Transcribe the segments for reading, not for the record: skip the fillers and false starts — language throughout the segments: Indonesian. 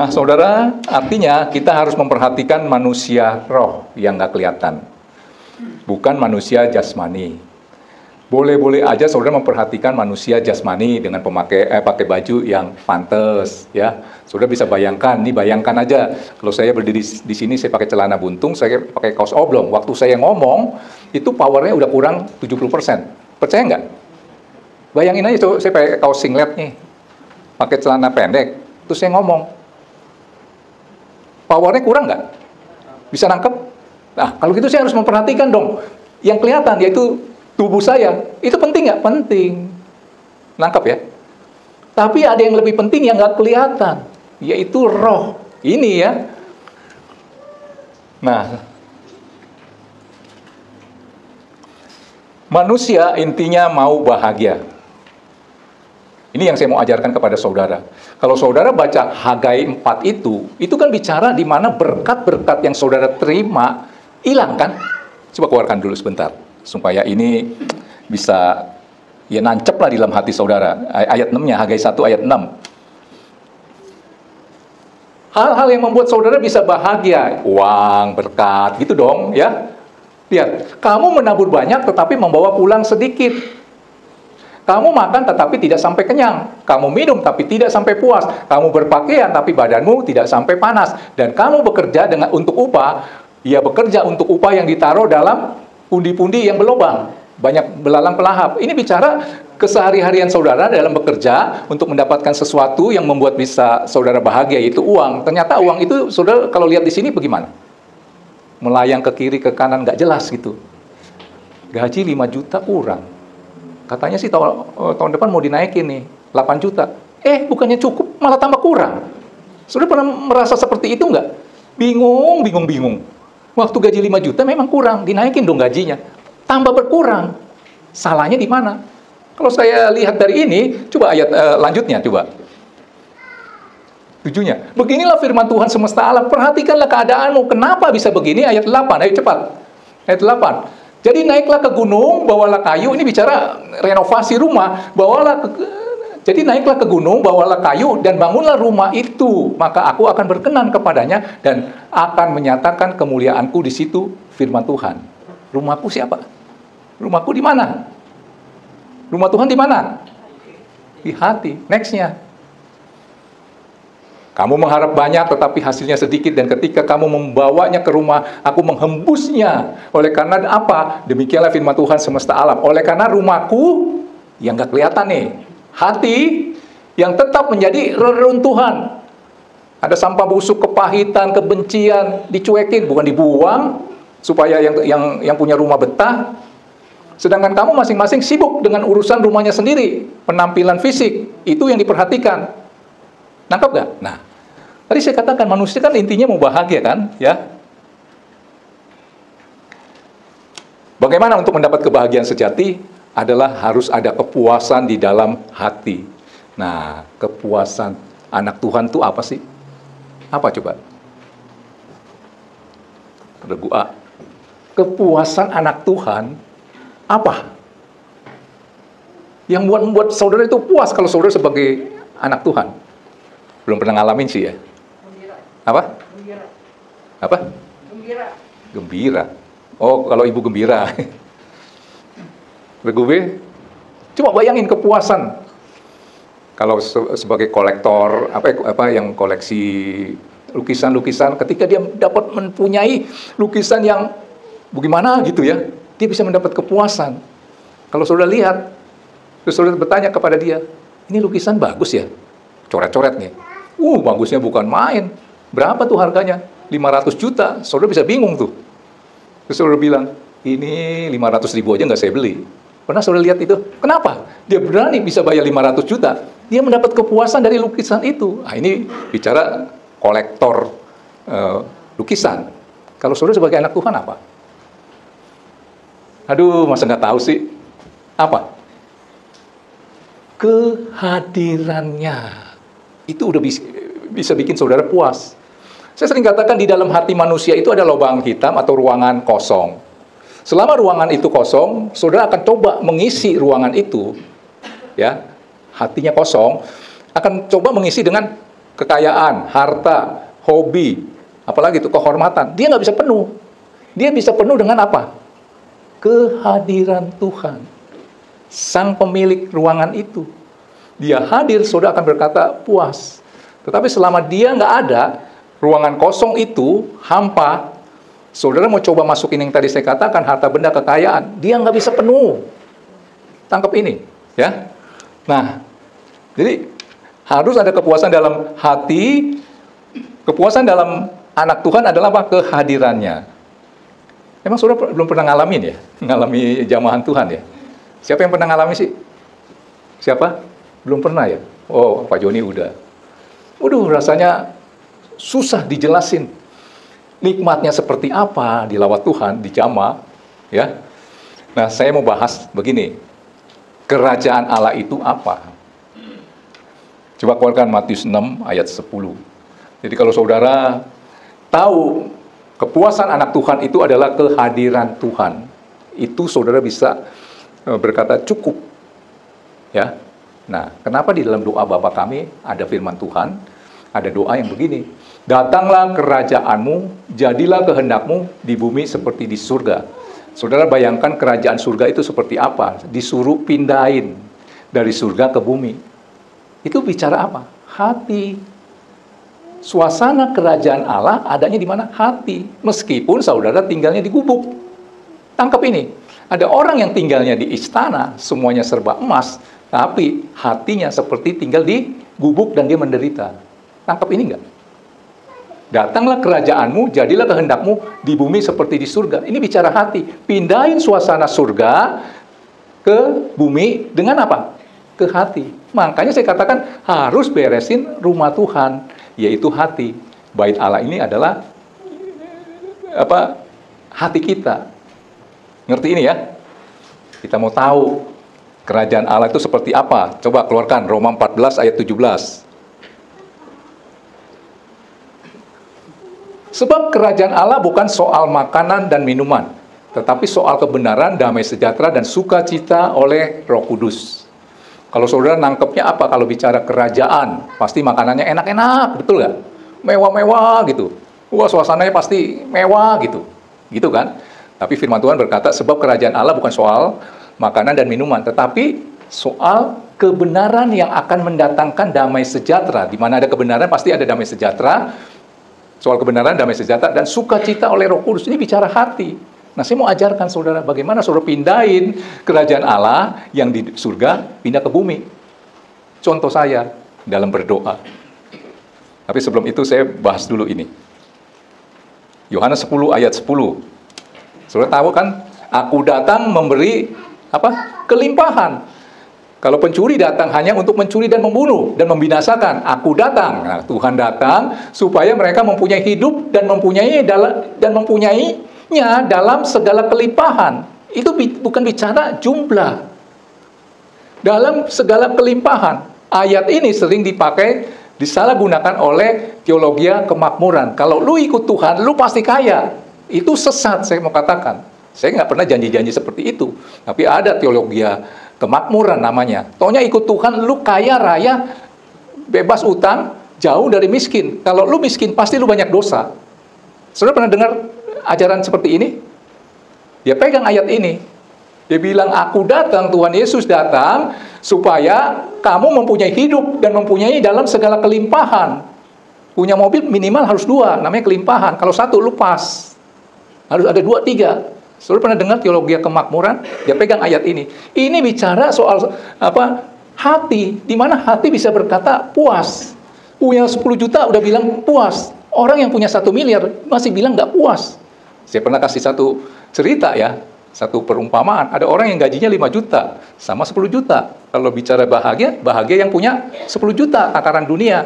Nah, saudara, artinya kita harus memperhatikan manusia roh yang nggak kelihatan, bukan manusia jasmani. Boleh-boleh aja saudara memperhatikan manusia jasmani dengan pakai baju yang pantas, ya. Saudara bisa bayangkan, nih bayangkan aja, kalau saya berdiri di sini, saya pakai celana buntung, saya pakai kaos oblong. Waktu saya ngomong, itu powernya udah kurang 70%. Percaya nggak? Bayangin aja, saya pakai kaos singlet nih, pakai celana pendek, terus saya ngomong. Powernya kurang nggak? Bisa nangkep? Nah, kalau gitu saya harus memperhatikan dong. Yang kelihatan, yaitu tubuh saya. Itu penting nggak? Penting. Nangkep ya? Tapi ada yang lebih penting yang nggak kelihatan, yaitu roh. Ini ya. Nah, manusia intinya mau bahagia. Ini yang saya mau ajarkan kepada saudara. Kalau saudara baca Hagai 4 itu kan bicara di mana berkat-berkat yang saudara terima hilang kan? Coba keluarkan dulu sebentar, supaya ini bisa ya nancep lah di dalam hati saudara. Ayat 6-nya, Hagai 1 ayat 6. Hal-hal yang membuat saudara bisa bahagia, uang, berkat, gitu dong ya. Lihat, kamu menabur banyak tetapi membawa pulang sedikit. Kamu makan tetapi tidak sampai kenyang. Kamu minum tapi tidak sampai puas. Kamu berpakaian tapi badanmu tidak sampai panas. Dan kamu bekerja untuk upah. Ya bekerja untuk upah yang ditaruh dalam pundi-pundi yang berlubang. Banyak belalang pelahap. Ini bicara kesehari-harian saudara dalam bekerja untuk mendapatkan sesuatu yang membuat bisa saudara bahagia, yaitu uang. Ternyata uang itu saudara kalau lihat di sini bagaimana? Melayang ke kiri ke kanan nggak jelas gitu. Gaji 5 juta kurang. Katanya sih tahun depan mau dinaikin nih, 8 juta. Bukannya cukup, malah tambah kurang. Sudah pernah merasa seperti itu nggak? Bingung. Waktu gaji 5 juta memang kurang, dinaikin dong gajinya. Tambah berkurang. Salahnya di mana? Kalau saya lihat dari ini, coba ayat lanjutnya, coba. 7-nya. Beginilah firman Tuhan semesta alam, perhatikanlah keadaanmu. Kenapa bisa begini? Ayat 8, ayo cepat. Ayat 8. Jadi naiklah ke gunung, bawalah kayu. Ini bicara renovasi rumah. Jadi naiklah ke gunung, bawalah kayu, dan bangunlah rumah itu. Maka aku akan berkenan kepadanya, dan akan menyatakan kemuliaanku di situ, firman Tuhan. Rumahku siapa? Rumahku di mana? Rumah Tuhan di mana? Di hati. Next-nya. Kamu mengharap banyak tetapi hasilnya sedikit, dan ketika kamu membawanya ke rumah, aku menghembusnya. Oleh karena apa? Demikianlah firman Tuhan semesta alam. Oleh karena rumahku yang gak kelihatan nih, hati yang tetap menjadi reruntuhan. Ada sampah busuk, kepahitan, kebencian, dicuekin, bukan dibuang supaya yang punya rumah betah. Sedangkan kamu masing-masing sibuk dengan urusan rumahnya sendiri. Penampilan fisik, itu yang diperhatikan. Nangkap gak? Nah, tadi saya katakan manusia kan intinya mau bahagia kan, ya. Bagaimana untuk mendapat kebahagiaan sejati? Adalah harus ada kepuasan di dalam hati. Nah, kepuasan anak Tuhan itu apa sih? Apa coba? Regu A. Kepuasan anak Tuhan apa? Yang membuat saudara itu puas kalau saudara sebagai anak Tuhan. Belum pernah ngalamin sih ya. Gembira. Apa? Gembira. Apa? Gembira. Gembira. Oh, kalau ibu gembira. Regu B, coba bayangin kepuasan. Kalau sebagai kolektor, apa yang koleksi lukisan-lukisan, ketika dia dapat mempunyai lukisan yang bagaimana gitu ya, dia bisa mendapat kepuasan. Kalau saudara lihat, terus saudara bertanya kepada dia, ini lukisan bagus ya? Coret-coret nih. Bagusnya bukan main. Berapa tuh harganya? 500 juta. Saudara bisa bingung tuh. Terus saudara bilang, ini 500 ribu aja nggak saya beli. Pernah saudara lihat itu? Kenapa? Dia berani bisa bayar 500 juta. Dia mendapat kepuasan dari lukisan itu. Nah, ini bicara kolektor lukisan. Kalau saudara sebagai anak Tuhan apa? Aduh, masa nggak tahu sih? Apa? Kehadirannya. Itu udah bisa bikin saudara puas. Saya sering katakan di dalam hati manusia itu ada lubang hitam atau ruangan kosong. Selama ruangan itu kosong, saudara akan coba mengisi ruangan itu, ya, hatinya kosong, akan coba mengisi dengan kekayaan, harta, hobi, apalagi itu kehormatan. Dia nggak bisa penuh. Dia bisa penuh dengan apa? Kehadiran Tuhan. Sang pemilik ruangan itu. Dia hadir, saudara akan berkata puas. Tetapi selama dia nggak ada, ruangan kosong itu hampa. Saudara mau coba masukin yang tadi saya katakan, harta benda kekayaan, dia nggak bisa penuh. Tangkap ini, ya. Nah, jadi harus ada kepuasan dalam hati. Kepuasan dalam anak Tuhan adalah apa? Kehadirannya. Emang saudara belum pernah ngalamin ya? Ngalami jamahan Tuhan ya? Siapa yang pernah ngalami sih? Siapa? Belum pernah ya? Oh, Pak Joni udah. Waduh, rasanya susah dijelasin. Nikmatnya seperti apa dilawat Tuhan, di jamaah, ya. Nah, saya mau bahas begini. Kerajaan Allah itu apa? Coba keluarkan Matius 6 ayat 10. Jadi kalau saudara tahu kepuasan anak Tuhan itu adalah kehadiran Tuhan, itu saudara bisa berkata cukup. Ya. Nah, kenapa di dalam doa Bapa kami ada firman Tuhan, ada doa yang begini. Datanglah kerajaanmu, jadilah kehendakmu di bumi seperti di surga. Saudara bayangkan kerajaan surga itu seperti apa? Disuruh pindahin dari surga ke bumi. Itu bicara apa? Hati. Suasana kerajaan Allah adanya di mana? Hati. Meskipun saudara tinggalnya di gubuk. Tangkap ini. Ada orang yang tinggalnya di istana, semuanya serba emas, tapi hatinya seperti tinggal di gubuk dan dia menderita. Tangkap ini enggak? Datanglah kerajaanmu, jadilah kehendakmu di bumi seperti di surga. Ini bicara hati. Pindahin suasana surga ke bumi dengan apa? Ke hati. Makanya saya katakan harus beresin rumah Tuhan, yaitu hati. Bait Allah ini adalah apa? Hati kita. Ngerti ini ya? Kita mau tahu kerajaan Allah itu seperti apa? Coba keluarkan Roma 14 ayat 17. Sebab kerajaan Allah bukan soal makanan dan minuman, tetapi soal kebenaran, damai sejahtera, dan sukacita oleh Roh Kudus. Kalau saudara nangkepnya apa kalau bicara kerajaan? Pasti makanannya enak-enak, betul nggak? Mewah-mewah gitu. Wah, suasananya pasti mewah gitu. Gitu kan? Tapi firman Tuhan berkata, sebab kerajaan Allah bukan soal makanan dan minuman, tetapi soal kebenaran yang akan mendatangkan damai sejahtera. Di mana ada kebenaran, pasti ada damai sejahtera. Soal kebenaran, damai sejahtera, dan sukacita oleh Roh Kudus. Ini bicara hati. Nah, saya mau ajarkan saudara bagaimana saudara pindahin kerajaan Allah yang di surga, pindah ke bumi. Contoh saya dalam berdoa. Tapi sebelum itu saya bahas dulu ini. Yohanes 10 ayat 10. Saudara tahu kan, aku datang memberi apa? Kelimpahan. Kalau pencuri datang hanya untuk mencuri dan membunuh dan membinasakan, aku datang. Nah, Tuhan datang supaya mereka mempunyai hidup dan mempunyainya dalam segala kelimpahan. Itu bukan bicara jumlah. Dalam segala kelimpahan. Ayat ini sering dipakai, disalahgunakan oleh teologi kemakmuran. Kalau lu ikut Tuhan, lu pasti kaya. Itu sesat, saya mau katakan. Saya nggak pernah janji-janji seperti itu. Tapi ada teologi kemakmuran namanya. Taunya ikut Tuhan, lu kaya raya, bebas utang, jauh dari miskin. Kalau lu miskin, pasti lu banyak dosa. Saudara pernah dengar ajaran seperti ini? Dia pegang ayat ini. Dia bilang, aku datang, Tuhan Yesus datang, supaya kamu mempunyai hidup dan mempunyai dalam segala kelimpahan. Punya mobil minimal harus 2, namanya kelimpahan. Kalau 1, lu pas. Harus ada 2, 3. Saudara pernah dengar teologi kemakmuran? Dia pegang ayat ini. Ini bicara soal apa? Hati. Di mana hati bisa berkata puas. Punya 10 juta udah bilang puas. Orang yang punya 1 miliar masih bilang nggak puas. Saya pernah kasih satu cerita ya, satu perumpamaan. Ada orang yang gajinya 5 juta sama 10 juta. Kalau bicara bahagia, bahagia yang punya 10 juta takaran dunia.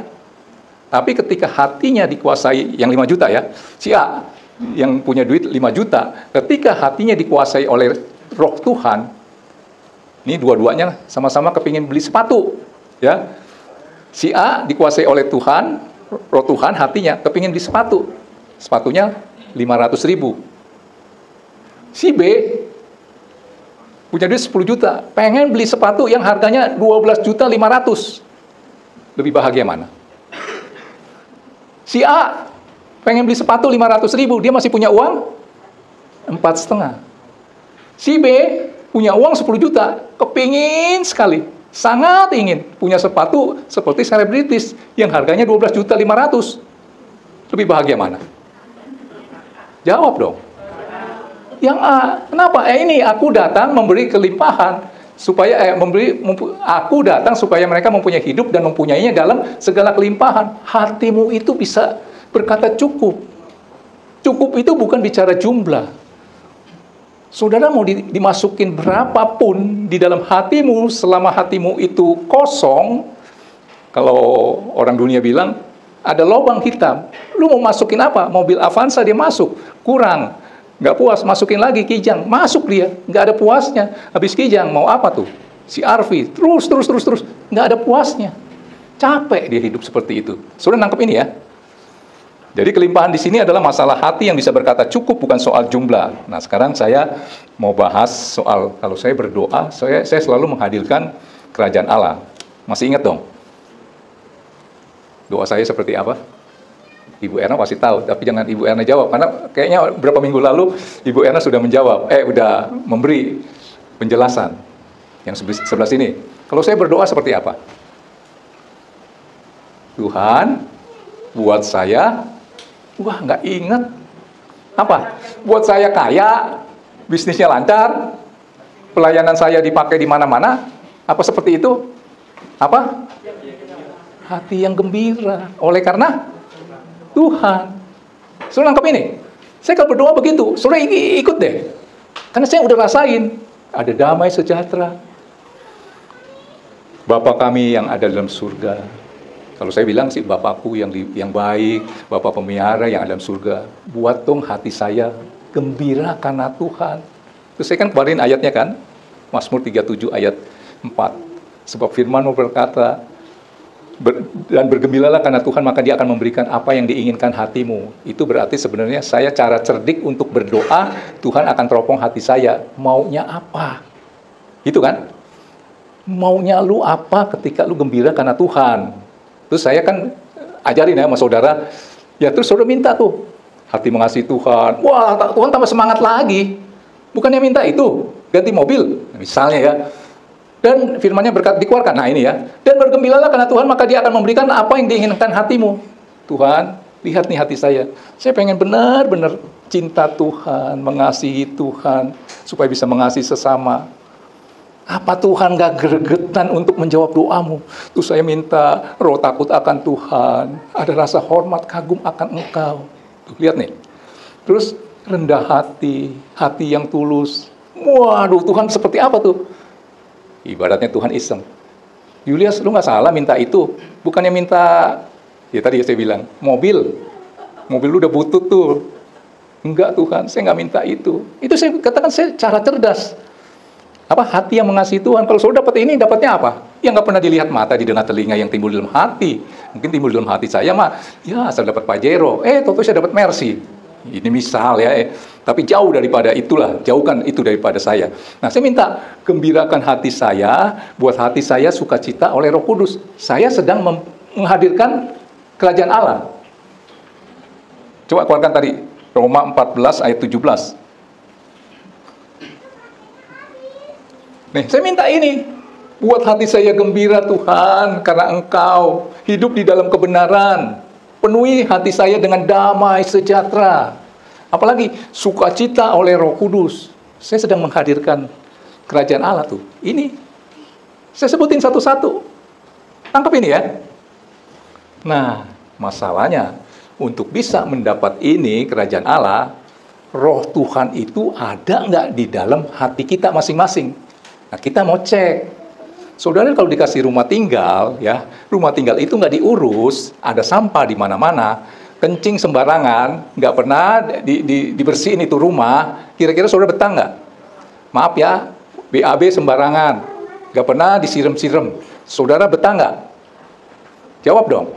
Tapi ketika hatinya dikuasai yang 5 juta ya, si A yang punya duit 5 juta, ketika hatinya dikuasai oleh Roh Tuhan, ini dua-duanya sama-sama kepingin beli sepatu, ya. Si A dikuasai oleh Tuhan, Roh Tuhan, hatinya kepingin beli sepatu, sepatunya 500.000. Si B punya duit 10 juta, pengen beli sepatu yang harganya 12.500.000. Lebih bahagia mana? Si A pengen beli sepatu 500.000, dia masih punya uang 4,5. Si B punya uang 10 juta, kepingin sekali, sangat ingin punya sepatu seperti selebritis yang harganya 12.500.000. Lebih bahagia mana? Jawab dong. Yang A. Kenapa? Ini aku datang memberi kelimpahan supaya aku datang supaya mereka mempunyai hidup dan mempunyainya dalam segala kelimpahan. Hatimu itu bisa berkata cukup. Cukup itu bukan bicara jumlah. Saudara mau dimasukin berapapun di dalam hatimu, selama hatimu itu kosong, kalau orang dunia bilang ada lubang hitam, lu mau masukin apa? Mobil Avanza dia masuk, kurang. Nggak puas, masukin lagi Kijang, masuk dia, nggak ada puasnya. Habis Kijang mau apa tuh? Si RV, terus, nggak ada puasnya. Capek dia hidup seperti itu. Sudah nangkep ini ya? Jadi kelimpahan di sini adalah masalah hati yang bisa berkata cukup, bukan soal jumlah. Nah sekarang saya mau bahas soal, kalau saya berdoa, saya selalu menghadirkan kerajaan Allah. Masih ingat dong? Doa saya seperti apa? Ibu Erna pasti tahu, tapi jangan Ibu Erna jawab, karena kayaknya beberapa minggu lalu Ibu Erna sudah menjawab, udah memberi penjelasan. Yang sebelah sini, kalau saya berdoa seperti apa? Tuhan, buat saya, wah nggak ingat. Apa? Buat saya kaya, bisnisnya lancar, pelayanan saya dipakai di mana-mana, apa seperti itu? Apa? Hati yang gembira, oleh karena Tuhan. Saudara nangkap ini? Saya kalau berdoa begitu, saudara ikut deh. Karena saya udah rasain, ada damai sejahtera. Bapa kami yang ada dalam surga. Kalau saya bilang sih, Bapakku yang baik, Bapa pemelihara yang ada dalam surga. Buat dong hati saya gembira karena Tuhan. Terus saya kan kemarin ayatnya kan, Mazmur 37 ayat 4. Sebab firman-Mu berkata, dan bergembiralah karena Tuhan, maka Dia akan memberikan apa yang diinginkan hatimu. Itu berarti sebenarnya saya cara cerdik untuk berdoa, Tuhan akan teropong hati saya. Maunya apa? Itu kan? Maunya lu apa ketika lu gembira karena Tuhan? Terus saya kan ajarin ya sama saudara, ya terus saudara minta tuh, hati mengasihi Tuhan. Wah, Tuhan tambah semangat lagi. Bukannya minta itu, ganti mobil, misalnya ya. Dan firman-Nya berkat dikeluarkan. Nah ini ya. Dan bergembiralah karena Tuhan, maka Dia akan memberikan apa yang diinginkan hatimu. Tuhan, lihat nih hati saya. Saya pengen benar-benar cinta Tuhan, mengasihi Tuhan, supaya bisa mengasihi sesama. Apa Tuhan gak gregetan untuk menjawab doamu? Terus saya minta roh takut akan Tuhan, ada rasa hormat, kagum akan Engkau. Tuh, lihat nih. Terus rendah hati, hati yang tulus. Waduh, Tuhan seperti apa tuh? Ibaratnya Tuhan iseng. Julius, lu nggak salah minta itu. Bukannya minta, ya tadi saya bilang, mobil. Mobil lu udah butut tuh. Enggak Tuhan, saya nggak minta itu. Itu saya katakan saya cara cerdas. Apa? Hati yang mengasihi Tuhan. Kalau saudara dapat ini, dapatnya apa? Yang nggak pernah dilihat mata, didengar telinga, yang timbul dalam hati. Mungkin timbul dalam hati saya mah, ya saya dapat Pajero. Toto saya dapat Mercy. Ini misal ya, tapi jauh daripada itulah, jauhkan itu daripada saya. Nah, saya minta gembirakan hati saya, buat hati saya sukacita oleh Roh Kudus. Saya sedang menghadirkan kerajaan Allah. Coba keluarkan tadi Roma 14 ayat 17. Nih, saya minta ini, buat hati saya gembira Tuhan karena Engkau hidup di dalam kebenaran. Penuhi hati saya dengan damai sejahtera. Apalagi sukacita oleh Roh Kudus. Saya sedang menghadirkan kerajaan Allah tuh. Ini saya sebutin satu-satu. Tangkap ini ya. Nah, masalahnya untuk bisa mendapat ini kerajaan Allah, Roh Tuhan itu ada nggak di dalam hati kita masing-masing? Nah, kita mau cek. Saudara kalau dikasih rumah tinggal, ya, rumah tinggal itu nggak diurus, ada sampah di mana-mana, kencing sembarangan, nggak pernah dibersihin itu rumah, kira-kira saudara betah nggak? Maaf ya, BAB sembarangan, nggak pernah disiram-siram, saudara betah nggak? Jawab dong.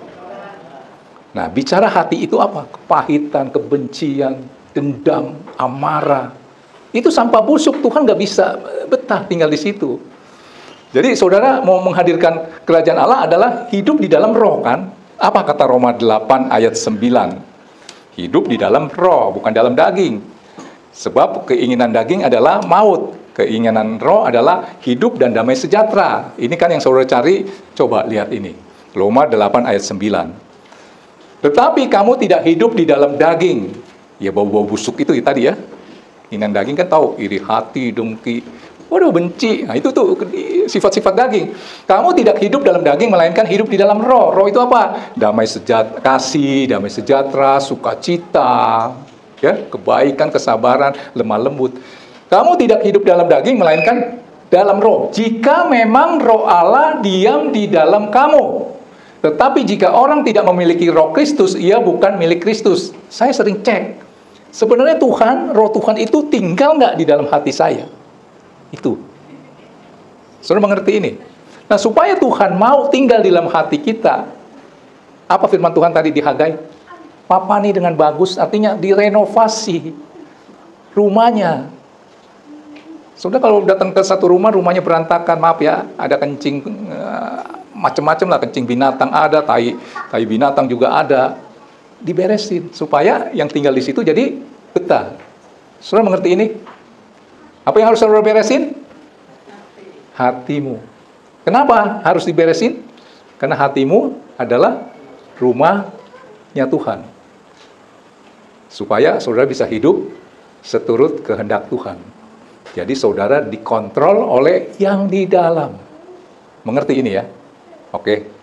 Nah, bicara hati itu apa? Kepahitan, kebencian, dendam, amarah. Itu sampah busuk, Tuhan nggak bisa betah tinggal di situ. Jadi saudara mau menghadirkan kerajaan Allah adalah hidup di dalam roh kan? Apa kata Roma 8 ayat 9? Hidup di dalam roh, bukan dalam daging. Sebab keinginan daging adalah maut. Keinginan roh adalah hidup dan damai sejahtera. Ini kan yang saudara cari. Coba lihat ini. Roma 8 ayat 9. Tetapi kamu tidak hidup di dalam daging. Ya, bau-bau busuk itu ya, tadi ya. Keinginan daging kan tahu, iri hati, dengki, waduh, benci. Nah, itu tuh sifat-sifat daging. Kamu tidak hidup dalam daging, melainkan hidup di dalam roh. Roh itu apa? Damai sejahtera, kasih, damai sejahtera, sukacita, ya, kebaikan, kesabaran, lemah lembut. Kamu tidak hidup dalam daging, melainkan dalam roh. Jika memang roh Allah diam di dalam kamu. Tetapi jika orang tidak memiliki roh Kristus, ia bukan milik Kristus. Saya sering cek. Sebenarnya Tuhan, roh Tuhan itu tinggal nggak di dalam hati saya? Itu. Saudara mengerti ini? Nah, supaya Tuhan mau tinggal di dalam hati kita, apa firman Tuhan tadi di Hagai? Papani dengan bagus, artinya direnovasi rumahnya. Saudara kalau datang ke satu rumah, rumahnya berantakan, maaf ya, ada kencing, macam-macam lah, kencing binatang ada, tai binatang juga ada. Diberesin supaya yang tinggal di situ jadi betah. Saudara mengerti ini? Apa yang harus saudara beresin? Hatimu. Kenapa harus diberesin? Karena hatimu adalah rumahnya Tuhan. Supaya saudara bisa hidup seturut kehendak Tuhan. Jadi saudara dikontrol oleh yang di dalam. Mengerti ini ya? Oke.